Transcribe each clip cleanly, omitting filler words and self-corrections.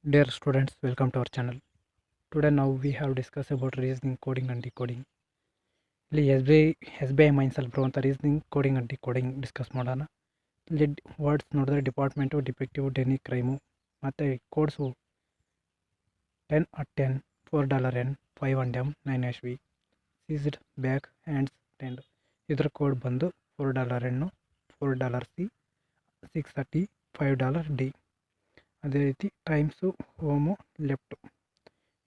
Dear students, welcome to our channel. Today now we have discussed about reasoning, coding and decoding. ಇಲ್ಲಿ S B I ಮೈನ್ಸಲ್ಲಿ ಬರುವಂಥ reasoning coding and decoding discuss ಮಾಡೋಣ. ಇಲ್ಲಿ words ನೋಡಿದ್ರೆ department, defective, ಡೆನಿ, crime ಮತ್ತು codes 10 at 10, $4 N, 5 and M, 9 HV, ceased, back, hands, 10. ಇದರ code ಬಂದು $4 N, $4 C, 630, $5 D. ಅದೇ ರೀತಿ ಟೈಮ್ಸು, ಹೋಮು, ಲೆಫ್ಟು.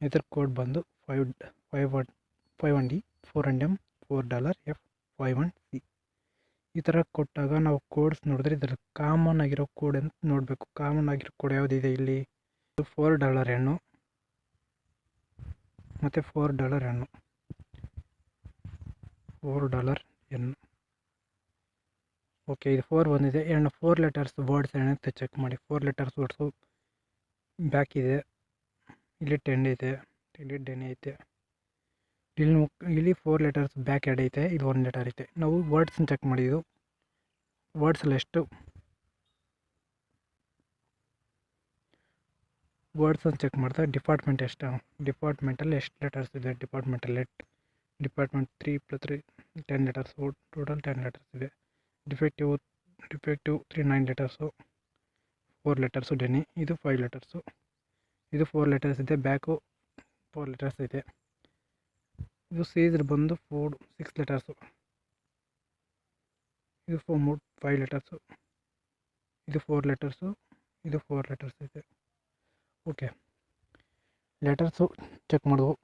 ಇದರ ಕೋಡ್ ಬಂದು 5 1D, 4 and M, $4F, 5 and C. ಈ ಥರ ಕೊಟ್ಟಾಗ ನಾವು ಕೋಡ್ಸ್ ನೋಡಿದ್ರೆ ಇದರಲ್ಲಿ ಕಾಮನ್ ಆಗಿರೋ ಕೋಡ್ ಅಂತ ನೋಡಬೇಕು. ಕಾಮನ್ ಆಗಿರೋ ಕೋಡ್ ಯಾವುದಿದೆ ಇಲ್ಲಿ? $4 ಮತ್ತು $4 ಓಕೆ, ಇದು 4 ಬಂದಿದೆ. 4 ಲೆಟರ್ಸ್ ವರ್ಡ್ಸ್ ಏನಂತ ಚೆಕ್ ಮಾಡಿ. 4 ಲೆಟರ್ಸ್ ವರ್ಡ್ಸು ಬ್ಯಾಕ್ ಇದೆ, ಇಲ್ಲಿ 10 ಇದೆ, ಇಲ್ಲಿ 10 ಐತೆ, ಇಲ್ಲಿ 4 ಲೆಟರ್ಸ್ ಬ್ಯಾಕ್ ಎರಡು ಐತೆ, ಇದು 1 ಲೆಟರ್ ಐತೆ. ನಾವು ವರ್ಡ್ಸನ್ನ ಚೆಕ್ ಮಾಡಿದ್ದು ವರ್ಡ್ಸಲ್ಲಿ ಎಷ್ಟು ವರ್ಡ್ಸನ್ನು ಚೆಕ್ ಮಾಡ್ತಾ ಡಿಪಾರ್ಟ್ಮೆಂಟ್ ಎಷ್ಟು, ಡಿಪಾರ್ಟ್ಮೆಂಟಲ್ಲಿ ಎಷ್ಟು ಲೆಟರ್ಸ್ ಇದೆ, ಡಿಪಾರ್ಟ್ಮೆಂಟ್ 3 + 3 10 ಲೆಟರ್ಸು, ಟೋಟಲ್ 10 ಲೆಟರ್ಸ್ ಇದೆ. ಡಿಫೆಕ್ಟಿವ್ 3 9 ಲೆಟರ್ಸು, 4 ಲೆಟರ್ಸು ಡೆನಿ, ಇದು 5 ಲೆಟರ್ಸು, ಇದು 4 ಲೆಟರ್ಸ್ ಇದೆ, ಬ್ಯಾಕು 4 ಲೆಟರ್ಸ್ ಇದೆ. ಇದು ಸೀಸ್ಡ್ ಬಂದು 6 ಲೆಟರ್ಸು, ಇದು 5 ಲೆಟರ್ಸು, ಇದು 4 ಲೆಟರ್ಸು, ಇದು 4 ಲೆಟರ್ಸ್ ಇದೆ. ಓಕೆ, ಲೆಟರ್ಸು ಚೆಕ್ ಮಾಡೋದು.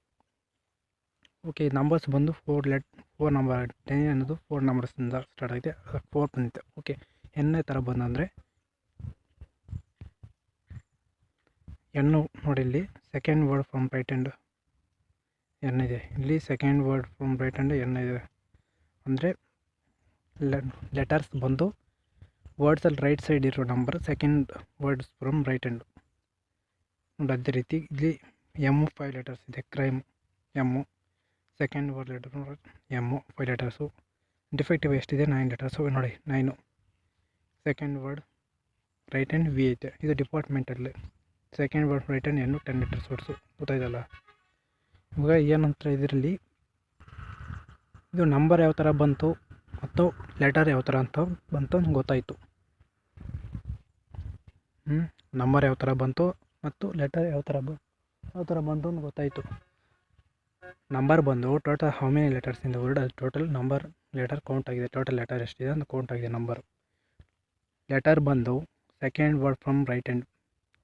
ಓಕೆ, ನಂಬರ್ಸ್ ಬಂದು 4 ನಂಬರ್ 10 ಅನ್ನೋದು 4 ನಂಬರ್ಸಿಂದ ಸ್ಟಾರ್ಟ್ ಆಗಿದೆ, 4 ಬಂದಿದೆ. ಓಕೆ, ಎನ್ನೇ ಥರ ಬಂದಂದರೆ ಎನ್ನು ನೋಡಿ, ಇಲ್ಲಿ second word from right hand N ಇದೆ, ಇಲ್ಲಿ second word from right hand N ಇದೆ. ಅಂದರೆ ಲೆಟರ್ಸ್ ಬಂದು ವರ್ಡ್ಸಲ್ಲಿ ರೈಟ್ ಸೈಡ್ ಇರೋ number, second words from right hand ನೋಡಿ. ಅದೇ ರೀತಿ ಇಲ್ಲಿ ಎಮ್ಮು 5 ಲೆಟರ್ಸ್ ಇದೆ, crime M, second word letter M 5 letters. Defective ಎಷ್ಟಿದೆ? 9 ಲೆಟರ್ಸು ನೋಡಿ, 9. Second word right hand V ಐತೆ, ಇದು ಡಿಪಾರ್ಟ್ಮೆಂಟಲ್ಲಿ. Second word right hand N 10 letters words, ಗೊತ್ತಾಯ್ತಲ್ಲ. ಇವಾಗ ಏನಂತ ಇದರಲ್ಲಿ ಇದು ನಂಬರ್ ಯಾವ ಥರ ಬಂತು ಮತ್ತು ಲೆಟರ್ ಯಾವ ಥರ ಅಂತ ಬಂತು ಗೊತ್ತಾಯಿತು. ನಂಬರ್ ಯಾವ ಥರ ಬಂತು ಮತ್ತು ಲೆಟರ್ ಯಾವ ಥರ ಬಂತು ಅಂತ ಗೊತ್ತಾಯಿತು. ನಂಬರ್ ಬಂದು total how many letters in the word, ಅದು ಟೋಟಲ್ ನಂಬರ್ ಲೆಟರ್ ಕೌಂಟ್ ಆಗಿದೆ, ಟೋಟಲ್ ಲೆಟರ್ ಎಷ್ಟಿದೆ ಅಂತ ಕೌಂಟ್ ಆಗಿದೆ ನಂಬರ್. ಲೆಟರ್ ಬಂದು second word from right hand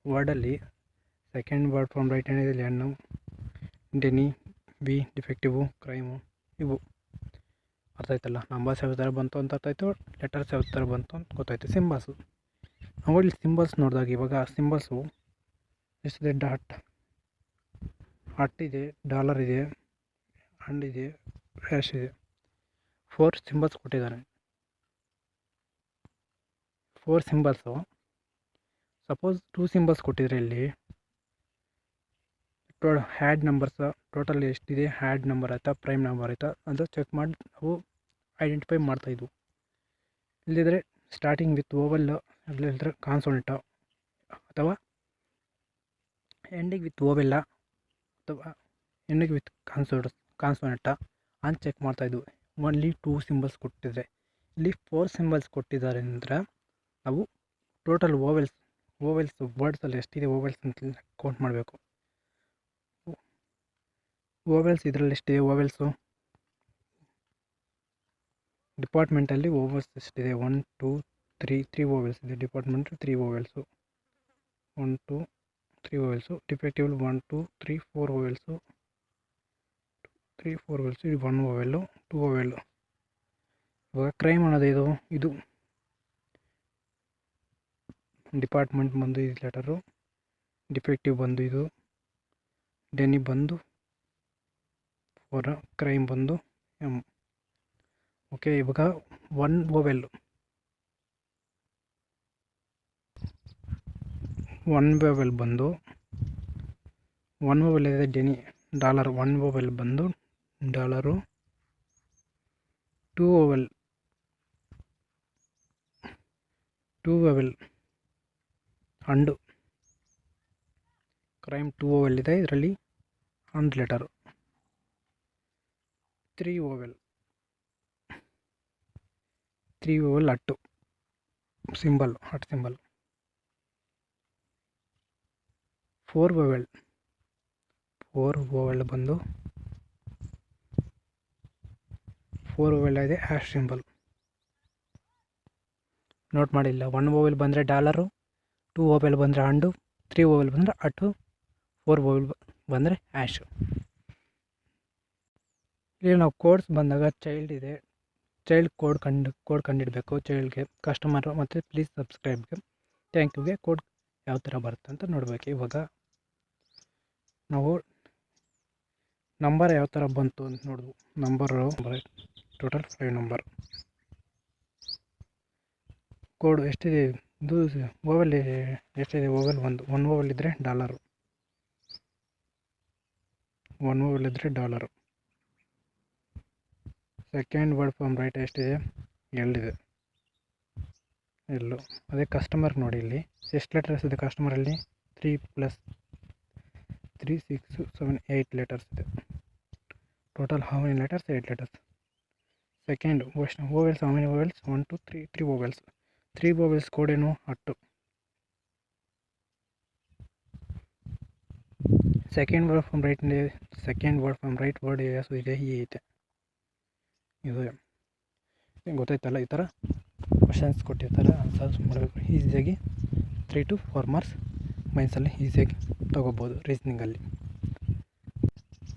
ವರ್ಡಲ್ಲಿ second word from right hand ಇದೆ ಎನ್ನು, ಡೆನಿ, ವಿ, ಡಿಫೆಕ್ಟಿವು, ಕ್ರೈಮು, ಇವು. ಅರ್ಥ ಆಯ್ತಲ್ಲ. ನಂಬರ್ಸ್ ಯಾವ ಥರ ಬಂತು ಅಂತ ಅರ್ಥ ಆಯಿತು, ಲೆಟರ್ಸ್ ಯಾವ ಥರ ಬಂತು ಅಂತ ಗೊತ್ತಾಯಿತು. ಸಿಂಬಲ್ಸು ನಾವು ಇಲ್ಲಿ ಸಿಂಬಲ್ಸ್ ನೋಡಿದಾಗ ಇವಾಗ ಸಿಂಬಲ್ಸು ಎಷ್ಟಿದೆ? ಹಟ್ ಇದೆ, ಡಾಲರ್ ಇದೆ, ಹಂಡ್ ಇದೆ, ಹ್ಯಾಶ್ ಇದೆ. 4 ಸಿಂಬಲ್ಸ್ ಕೊಟ್ಟಿದ್ದಾನೆ. 4 ಸಿಂಬಲ್ಸು. ಸಪೋಸ್ 2 ಸಿಂಬಲ್ಸ್ ಕೊಟ್ಟಿದ್ರೆ ಇಲ್ಲಿ ಹ್ಯಾಡ್ ನಂಬರ್ಸ್ ಟೋಟಲ್ ಎಷ್ಟಿದೆ, ಹ್ಯಾಡ್ ನಂಬರ್ ಆಯಿತಾ, ಪ್ರೈಮ್ ನಂಬರ್ ಆಯಿತಾ ಅಂತ ಚೆಕ್ ಮಾಡಿ ನಾವು ಐಡೆಂಟಿಫೈ ಮಾಡ್ತಾಯಿದ್ವು. ಇಲ್ಲಿದ್ರೆ ಸ್ಟಾರ್ಟಿಂಗ್ ವಿತ್ ಓವಲ್, ಅಲ್ಲಿದ್ರೆ ಕಾನ್ಸೋನೆಂಟ, ಅಥವಾ ಎಂಡಿಂಗ್ ವಿತ್ ಓವೆಲ್ಲ, ಅಥವಾ ಎಂಡಿಂಗ್ ವಿತ್ ಕಾನ್ಸೋನೆಂಟ ಅಂತ ಚೆಕ್ ಮಾಡ್ತಾಯಿದ್ವು. ಓನ್ಲಿ 2 ಸಿಂಬಲ್ಸ್ ಕೊಟ್ಟಿದ್ರೆ. ಇಲ್ಲಿ 4 ಸಿಂಬಲ್ಸ್ ಕೊಟ್ಟಿದ್ದಾರೆ ಅಂದರೆ ನಾವು ಟೋಟಲ್ ಓವೆಲ್ಸ್ ವರ್ಡ್ಸಲ್ಲಿ ಎಷ್ಟಿದೆ ಓವೆಲ್ಸ್ ಅಂತ ಕೌಂಟ್ ಮಾಡಬೇಕು. ಓವೆಲ್ಸ್ ಇದರಲ್ಲಿ ಎಷ್ಟಿದೆ? ಓವೆಲ್ಸು ಡಿಪಾರ್ಟ್ಮೆಂಟಲ್ಲಿ ಓವೆಲ್ಸ್ ಎಷ್ಟಿದೆ? 1 2 3 ಓವೆಲ್ಸ್ ಇದೆ. ಡಿಪಾರ್ಟ್ಮೆಂಟ್ 3 ಓವೆಲ್ಸು, 1 2 3 ಓವೆಲ್ಸು. ಡಿಫೆಕ್ಟಿವ್ 1 2 3 4 ಓವೆಲ್ಸು, 3 4 ಓವೆಲ್ಸು. ಇದು 1 ಓವೆಲ್ಲು, 2 ಓವೆಲ್ಲು. ಇವಾಗ ಕ್ರೈಮ್ ಅನ್ನೋದು ಇದು ಡಿಪಾರ್ಟ್ಮೆಂಟ್ ಬಂದು ಇದು ಲೆಟರು, ಡಿಫೆಕ್ಟಿವ್ ಬಂದು ಇದು, ಡೆನಿ ಬಂದು 4, ಕ್ರೈಮ್ ಬಂದು ಎಮ್. ಓಕೆ, ಇವಾಗ 1 ಓವೆಲ್ಲು, 1 ಓವೆಲ್ ಬಂದು 1 ಓವೆಲ್ ಇದೆ ಡೆನಿ, ಡಾಲರ್. 1 ಓವೆಲ್ ಬಂದು ಡಾಲರು, 2 ಓವೆಲ್ ಹಂಡು, ಕ್ರೈಮ್ 2 ಓವೆಲ್ ಇದೆ, ಇದರಲ್ಲಿ 1 ಲೆಟರು. 3 ಓವೆಲ್ ಅಟ್ಟು ಸಿಂಬಲ್, ಹಟ್ ಸಿಂಬಲ್. 4 ಓವೆಲ್ ಬಂದು 4 ಓವೆಲ್ ಇದೆ, ಹ್ಯಾಶ್ ಸಿಂಬಲ್. ನೋಟ್ ಮಾಡಿಲ್ಲ. 1 ಓವೆಲ್ ಬಂದರೆ ಡಾಲರು, 2 ಓವೆಲ್ ಬಂದರೆ ಹಂಡು, 3 ಓವೆಲ್ ಬಂದರೆ ಅಟ್ಟು, 4 ಓವೆಲ್ ಬಂದರೆ ಹ್ಯಾಶು. ಇಲ್ಲಿ ನಾವು ಕೋಡ್ಸ್ ಬಂದಾಗ ಚೈಲ್ಡ್ ಇದೆ, ಚೈಲ್ಡ್ ಕೋಡ್ ಕಂಡಿಡಬೇಕು. ಚೈಲ್ಡ್ಗೆ, ಕಸ್ಟಮರ್ ಮತ್ತು ಪ್ಲೀಸ್ ಸಬ್ಸ್ಕ್ರೈಬ್ಗೆ, ಥ್ಯಾಂಕ್ ಯುಗೆ ಕೋಡ್ ಯಾವ ಥರ ಬರುತ್ತೆ ಅಂತ ನೋಡಬೇಕು. ಇವಾಗ ನಾವು ನಂಬರ್ ಯಾವ ಥರ ಬಂತು ಅಂತ ನೋಡಿದ್ವು. Number total 5 number. ಕೋಡ್ ಎಷ್ಟಿದೆ, ಇದು ಓವೆಲ್ ಎಷ್ಟಿದೆ, ಓವೆಲ್ 1 ಓವೆಲ್ ಇದ್ದರೆ ಡಾಲರು, 1 ಓವೆಲ್ ಇದ್ದರೆ dollar. Second word from right ಎಷ್ಟಿದೆ, 2 ಇದೆ, ಎಲ್ಲು. ಅದೇ ಕಸ್ಟಮರ್ ನೋಡಿ, ಇಲ್ಲಿ ಎಷ್ಟು ಲೆಟರ್ಸ್ ಇದೆ ಕಸ್ಟಮರಲ್ಲಿ, 3 + 3 6 7 8 ಲೆಟರ್ಸ್ ಇದೆ. Total how many letters, 8 letters. Second vowels, how many vowels, 1 2 3 vowels. 3 vowels code ಏನು, ಅಟ್ಟು. Second word from right word ಎಷ್ಟು ಇದೆ, ಈ ಐತೆ. ಇದು ಗೊತ್ತಾಯ್ತಲ್ಲ. ಈ ಥರ ಕ್ವಶನ್ಸ್ ಕೊಟ್ಟಿರ್ತಾರೆ, ಆನ್ಸರ್ಸ್ ಮಾಡಬೇಕು. ಈಸಿಯಾಗಿ 3 to 4 ಮಾರ್ಕ್ಸ್ ಮೈನ್ಸಲ್ಲಿ ಈಸಿಯಾಗಿ ತೊಗೋಬೋದು ರೀಸ್ನಿಂಗಲ್ಲಿ.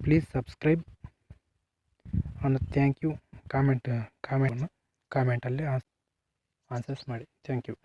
Please subscribe and thank you. ಕಾಮೆಂಟಲ್ಲಿ ಆನ್ಸರ್ಸ್ ಮಾಡಿ. Thank you.